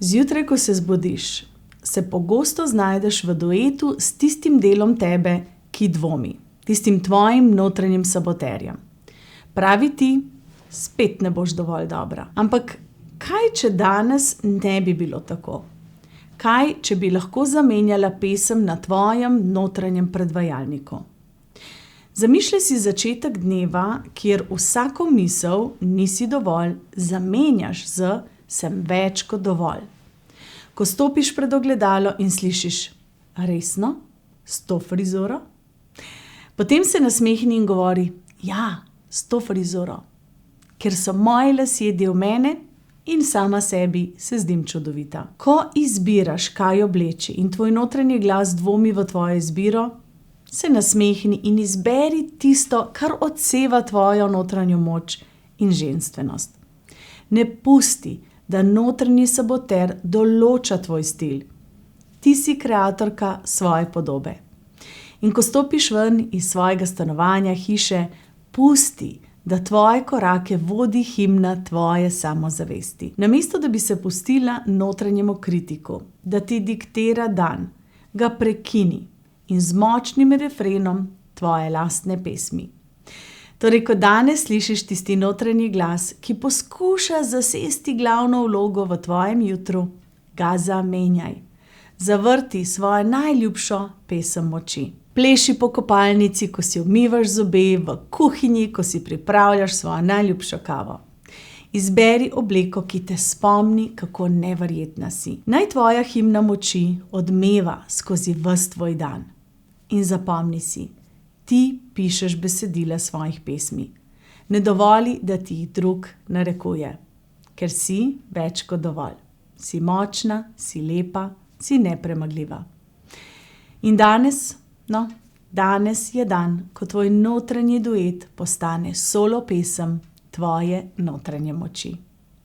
Zjutraj, ko se zbudiš, se pogosto znajdeš v duetu s tistim delom tebe, ki dvomi, tistim tvojim notranjim saboterjem. Pravi ti, spet ne boš dovolj dobra. Ampak kaj, če danes ne bi bilo tako? Kaj, če bi lahko zamenjala pesem na tvojem notranjem predvajalniku? Zamišljaj si začetek dneva, kjer vsako misel nisi dovolj zamenjaš z sem več kot dovolj. Ko stopiš pred ogledalo in slišiš resno, s to frizuro? Potem se nasmehni in govori, ja, s to frizuro, ker so moji lasje del mene in sama sebi se zdim čudovita. Ko izbiraš, kaj obleči in tvoj notranji glas dvomi v tvojo izbiro, se nasmehni in izberi tisto, kar odseva tvojo notranjo moč in ženstvenost. Ne pusti, da notranji saboter določa tvoj stil. Ti si kreatorka svoje podobe. In ko stopiš ven iz svojega stanovanja, hiše, pusti, da tvoje korake vodi himna tvoje samozavesti. Namesto, da bi se pustila notranjemu kritiku, da ti diktira dan, ga prekini in z močnim refrenom tvoje lastne pesmi. Torej, ko danes slišiš tisti notranji glas, ki poskuša zasesti glavno vlogo v tvojem jutru, ga zamenjaj. Zavrti svojo najljubšo pesem moči. Pleši po kopalnici, ko si umivaš zobe, v kuhinji, ko si pripravljaš svojo najljubšo kavo. Izberi obleko, ki te spomni, kako neverjetna si. Naj tvoja himna moči odmeva skozi ves tvoj dan. In zapomni si, ti pišeš besedila svojih pesmi. Ne dovoli, da ti jih drug narekuje, ker si več kot dovolj. Si močna, si lepa, si nepremagljiva. In danes je dan, ko tvoj notranji duet postane solo pesem tvoje notranje moči.